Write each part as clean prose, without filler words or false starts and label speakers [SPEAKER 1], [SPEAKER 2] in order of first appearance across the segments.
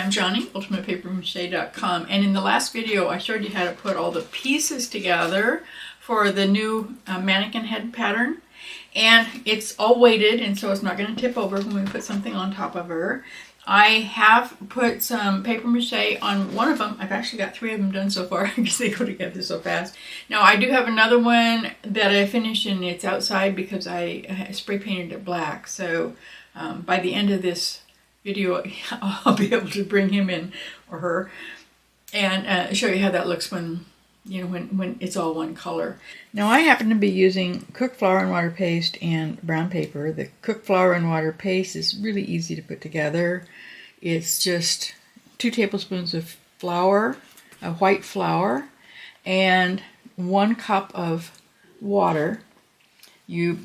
[SPEAKER 1] I'm Johnny, ultimatepapermache.com, and in the last video I showed you how to put all the pieces together for the new mannequin head pattern. And it's all weighted, and so it's not going to tip over when we put something on top of her. I have put some paper mache on one of them. I've actually got 3 of them done so far because they go together so fast. Now I do have another one that I finished, and it's outside because I spray painted it black. So by the end of this video I'll be able to bring him in, or her, and show you how that looks when when it's all one color. Now I happen to be using cooked flour and water paste and brown paper. The cooked flour and water paste is really easy to put together. It's just 2 tablespoons of flour, white flour, and 1 cup of water. You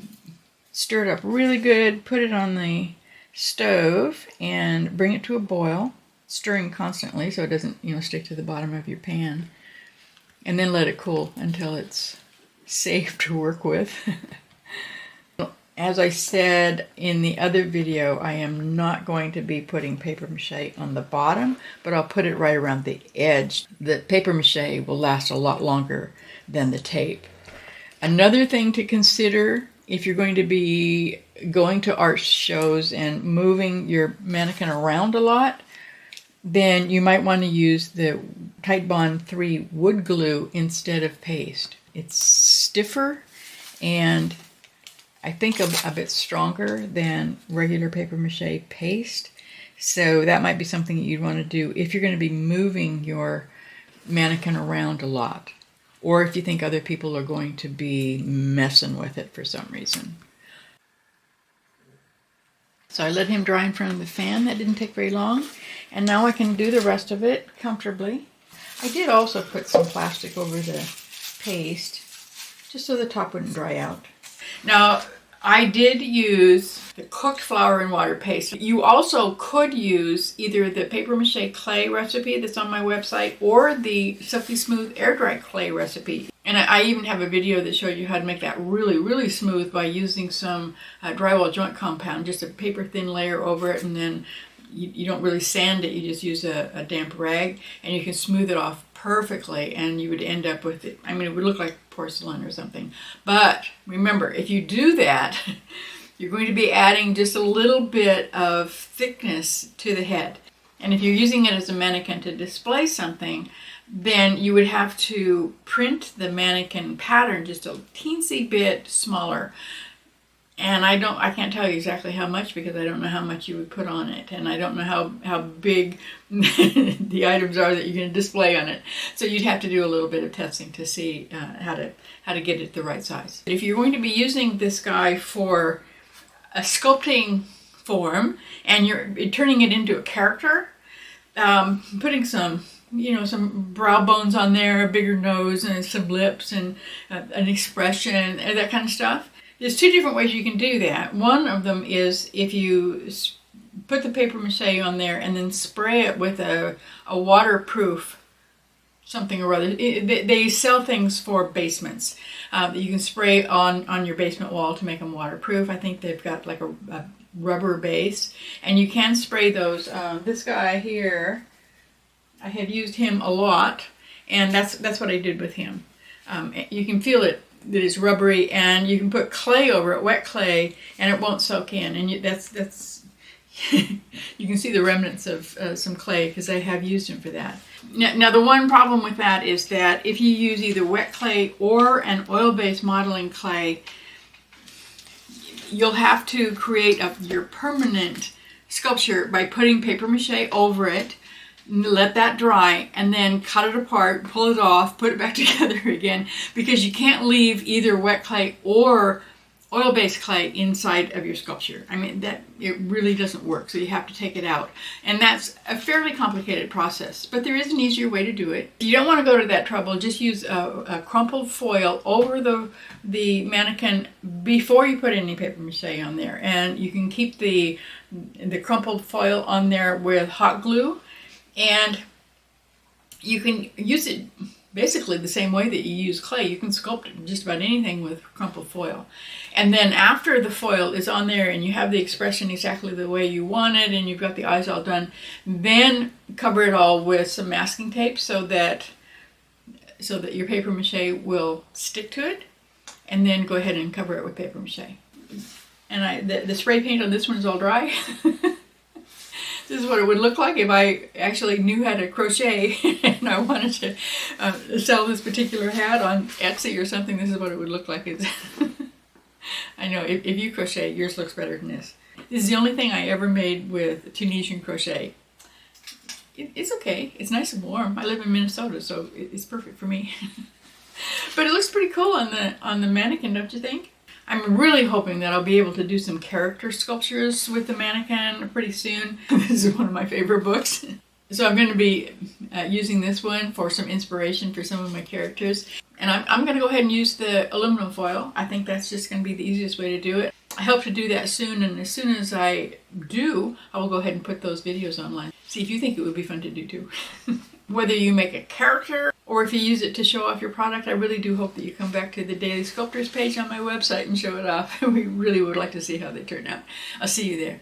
[SPEAKER 1] stir it up really good, put it on the stove and bring it to a boil, stirring constantly so it doesn't stick to the bottom of your pan. And then let it cool until it's safe to work with. As I said in the other video, I am not going to be putting paper mache on the bottom, but I'll put it right around the edge. The paper mache will last a lot longer than the tape. Another thing to consider if you're going to be going to art shows and moving your mannequin around a lot, then you might want to use the Titebond 3 wood glue instead of paste. It's stiffer and I think a bit stronger than regular paper mache paste. So that might be something that you'd want to do if you're going to be moving your mannequin around a lot, or if you think other people are going to be messing with it for some reason. So I let him dry in front of the fan. That didn't take very long. And now I can do the rest of it comfortably. I did also put some plastic over the paste, just so the top wouldn't dry out. Now, I did use the cooked flour and water paste. You also could use either the paper mache clay recipe that's on my website or the Silky Smooth air dry clay recipe. And I even have a video that shows you how to make that really, really smooth by using some drywall joint compound, just a paper thin layer over it, and then you don't really sand it, you just use a damp rag, and you can smooth it off perfectly, and you would end up with it. I mean, it would look like porcelain or something. But remember, if you do that, you're going to be adding just a little bit of thickness to the head. And if you're using it as a mannequin to display something, then you would have to print the mannequin pattern just a teensy bit smaller. And I can't tell you exactly how much, because I don't know how much you would put on it, and I don't know how big the items are that you're going to display on it. So you'd have to do a little bit of testing to see how to get it the right size. If you're going to be using this guy for a sculpting form and you're turning it into a character, putting some some brow bones on there, a bigger nose, and some lips, and an expression, and that kind of stuff. There's 2 different ways you can do that. One of them is if you put the paper mache on there and then spray it with a waterproof something or other. They sell things for basements that you can spray on your basement wall to make them waterproof. I think they've got like a rubber base, and you can spray those. This guy here, I have used him a lot, and that's what I did with him. You can feel it. That is rubbery, and you can put clay over it, wet clay, and it won't soak in. And that's you can see the remnants of some clay, because I have used them for that. Now the one problem with that is that if you use either wet clay or an oil-based modeling clay, you'll have to create your permanent sculpture by putting paper mache over it, let that dry, and then cut it apart, pull it off, put it back together again, because you can't leave either wet clay or oil-based clay inside of your sculpture. I mean, it really doesn't work, so you have to take it out. And that's a fairly complicated process, but there is an easier way to do it. If you don't want to go to that trouble, just use a crumpled foil over the mannequin before you put any paper mache on there. And you can keep the crumpled foil on there with hot glue, and you can use it basically the same way that you use clay. You can sculpt just about anything with crumpled foil. And then after the foil is on there and you have the expression exactly the way you want it and you've got the eyes all done, then cover it all with some masking tape so that your paper mache will stick to it, and then go ahead and cover it with paper mache. And the spray paint on this one is all dry. This is what it would look like if I actually knew how to crochet and I wanted to sell this particular hat on Etsy or something. This is what it would look like. I know, if you crochet, yours looks better than this. This is the only thing I ever made with Tunisian crochet. It's okay. It's nice and warm. I live in Minnesota, so it's perfect for me. But it looks pretty cool on the mannequin, don't you think? I'm really hoping that I'll be able to do some character sculptures with the mannequin pretty soon. This is one of my favorite books. So I'm going to be using this one for some inspiration for some of my characters. And I'm going to go ahead and use the aluminum foil. I think that's just going to be the easiest way to do it. I hope to do that soon, and as soon as I do, I will go ahead and put those videos online. See if you think it would be fun to do too. Whether you make a character or if you use it to show off your product, I really do hope that you come back to the Daily Sculptors page on my website and show it off. We really would like to see how they turn out. I'll see you there.